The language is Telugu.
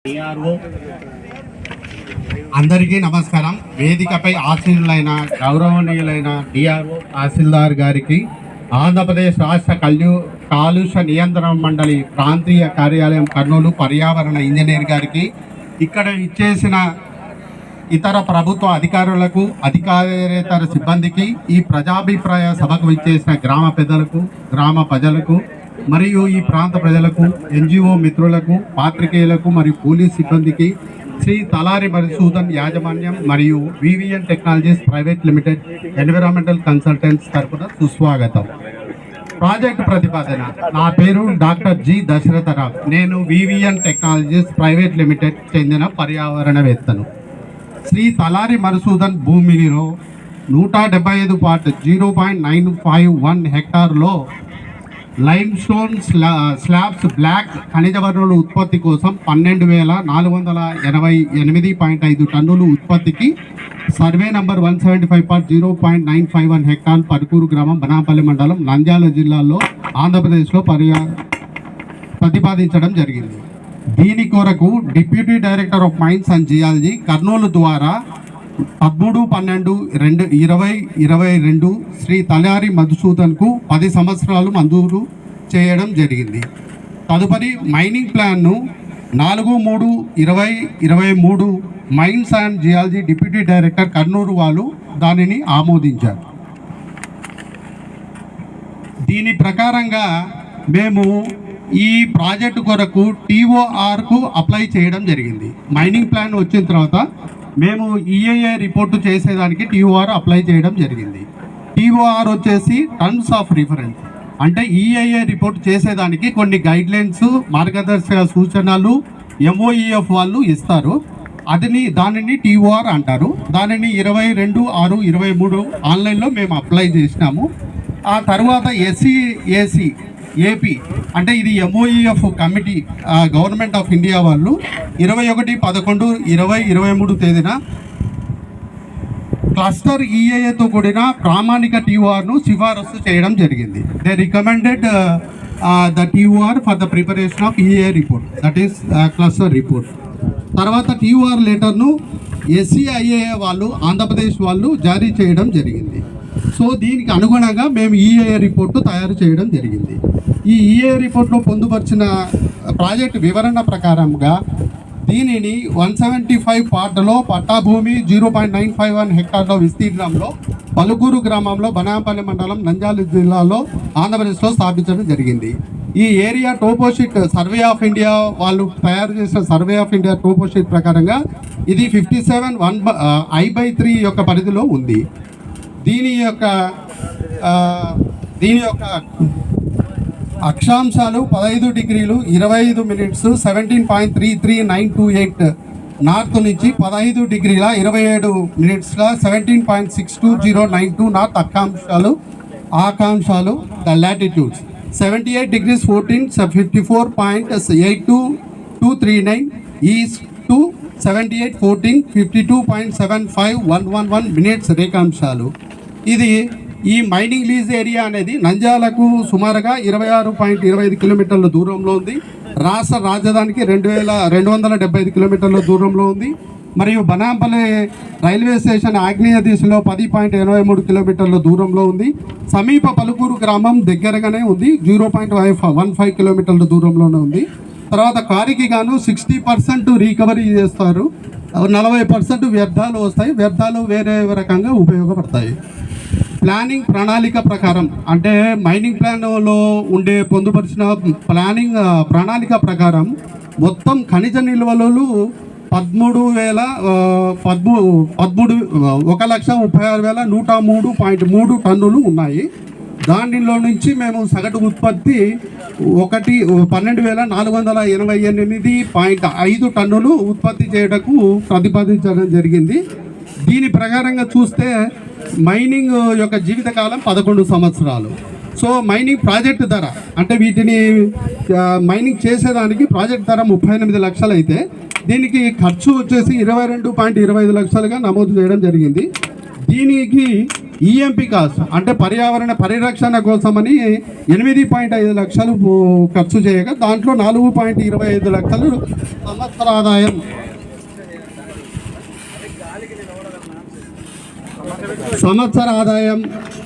డిఆర్ఓ అందరికీ నమస్కారం. వేదికపై ఆశీనులైన గౌరవనీయులైన డిఆర్ఓ తహసీల్దార్ గారికి, ఆంధ్రప్రదేశ్ రాష్ట్ర కాలుష్య నియంత్రణ మండలి ప్రాంతీయ కార్యాలయం కర్నూలు పర్యావరణ ఇంజనీర్ గారికి, ఇక్కడ ఇచ్చేసిన ఇతర ప్రభుత్వ అధికారులకు, అధికారేతర సిబ్బందికి, ఈ ప్రజాభిప్రాయ సభకు ఇచ్చేసిన గ్రామ పెద్దలకు, గ్రామ ప్రజలకు మరియు ఈ ప్రాంత ప్రజలకు, ఎన్జిఓ మిత్రులకు, పాత్రికేయులకు మరియు పోలీస్ సిబ్బందికి శ్రీ తలారి మధుసూదన్ యాజమాన్యం మరియు VVN technologies private limited environmental consultants తరఫున సుస్వాగతం. ప్రాజెక్ట్ ప్రతిపాదన. నా పేరు డాక్టర్ జి దశరథరావు. నేను వివిఎన్ టెక్నాలజీస్ ప్రైవేట్ లిమిటెడ్ చెందిన పర్యావరణవేత్తను. శ్రీ తలారి మధుసూదన్ భూమిలో 175.0.951 హెక్టార్లో లైమ్ స్టోన్ స్లాబ్స్ బ్లాక్ ఖనిజ వనరుల ఉత్పత్తి కోసం 12,488.5 టన్నులు ఉత్పత్తికి సర్వే నంబర్ 175.0.951 హెక్టార్ పరుకూరు గ్రామం, బనాపల్లి మండలం, నంద్యాల జిల్లాలో ఆంధ్రప్రదేశ్లో ప్రతిపాదించడం జరిగింది. దీని కొరకు deputy director of mines and geology Kurnool ద్వారా 13/12/2022 శ్రీ తలారి మధుసూదన్కు 10 సంవత్సరాలు మంజూరు చేయడం జరిగింది. తదుపరి మైనింగ్ ప్లాన్ను 4/3/2023 mines and geology deputy director Kurnool వాళ్ళు దానిని ఆమోదించారు. దీని ప్రకారంగా మేము ఈ ప్రాజెక్టు కొరకు TORకు అప్లై చేయడం జరిగింది. మైనింగ్ ప్లాన్ వచ్చిన తర్వాత మేము EIA రిపోర్టు చేసేదానికి TOR అప్లై చేయడం జరిగింది. TOR వచ్చేసి టర్మ్స్ ఆఫ్ రిఫరెన్స్, అంటే EIA రిపోర్ట్ చేసేదానికి కొన్ని గైడ్లైన్స్, మార్గదర్శక సూచనలు MOEF వాళ్ళు ఇస్తారు. దానిని TOR అంటారు. దానిని 22/6/23 ఆన్లైన్లో మేము అప్లై చేసినాము. ఆ తర్వాత SCAC AP అంటే ఇది MOEF committee, government of India వాళ్ళు 21/11/2023 తేదీన క్లస్టర్ EIAతో కూడిన ప్రామాణిక TORను సిఫారసు చేయడం జరిగింది. They recommended the TOR for the preparation of EIA report, that is cluster report. తర్వాత TOR లెటర్ను SCIA వాళ్ళు, ఆంధ్రప్రదేశ్ వాళ్ళు జారీ చేయడం జరిగింది. సో దీనికి అనుగుణంగా మేము EIA రిపోర్టు తయారు చేయడం జరిగింది. ఈ EIA రిపోర్ట్లో పొందుపరిచిన ప్రాజెక్టు వివరణ ప్రకారంగా దీనిని 175 పార్టులో పట్టాభూమి 0.951 హెక్టార్ల విస్తీర్ణంలో పలుకూరు గ్రామంలో, బనాపల్లి మండలం, నంద్యాల జిల్లాలో, ఆంధ్రప్రదేశ్లో స్థాపించడం జరిగింది. ఈ area toposheet survey of India వాళ్ళు తయారు చేసిన సర్వే ఆఫ్ ఇండియా టోపోషీట్ ప్రకారంగా ఇది 57(1/3) యొక్క పరిధిలో ఉంది. దీని యొక్క అక్షాంశాలు 15 డిగ్రీలు 25 మినిట్స్ 17.33928 నార్త్ నుంచి 15 డిగ్రీల 27 మినిట్స్ల 17.62092 నార్త్ ఆకాంశాలు the latitudes 78 degrees 14 54.82239 east to 78 14 52.75111 minutes రేఖాంశాలు. ఇది ఈ మైనింగ్ లీజ్ ఏరియా అనేది నంద్యాలకు సుమారుగా 26.25 కిలోమీటర్ల దూరంలో ఉంది. రాష్ట్ర రాజధానికి 2,275 కిలోమీటర్ల దూరంలో ఉంది. మరియు బనాంపల్లి రైల్వే స్టేషన్ ఆగ్నేయ దిశలో 10.83 కిలోమీటర్ల దూరంలో ఉంది. సమీప పలుకూరు గ్రామం దగ్గరగానే ఉంది, 0.15 కిలోమీటర్ల దూరంలోనే ఉంది. తర్వాత కారికి గాను 60% రికవరీ చేస్తారు, 40% వ్యర్థాలు వస్తాయి. వ్యర్థాలు వేరే రకంగా ఉపయోగపడతాయి. ప్లానింగ్ ప్రణాళిక ప్రకారం, అంటే మైనింగ్ ప్లాన్లో ఉండే పొందుపరిచిన ప్రణాళిక ప్రకారం మొత్తం ఖనిజ నిల్వలు 1,36,103.3 టన్నులు ఉన్నాయి. దానిలో నుంచి మేము సగటు ఉత్పత్తి 12,488.5 టన్నులు ఉత్పత్తి చేయటకు ప్రతిపాదించడం జరిగింది. దీని ప్రకారంగా చూస్తే మైనింగ్ యొక్క జీవితకాలం 11 సంవత్సరాలు. సో మైనింగ్ ప్రాజెక్టు ధర, అంటే వీటిని మైనింగ్ చేసేదానికి ప్రాజెక్ట్ ధర 38 లక్షలు అయితే దీనికి ఖర్చు వచ్చేసి 22.25 లక్షలుగా నమోదు చేయడం జరిగింది. దీనికి ఈ ఎంపికాస్ అంటే పర్యావరణ పరిరక్షణ కోసమని 8.5 లక్షలు ఖర్చు చేయగా దాంట్లో 4.25 లక్షలు సంవత్సర ఆదాయం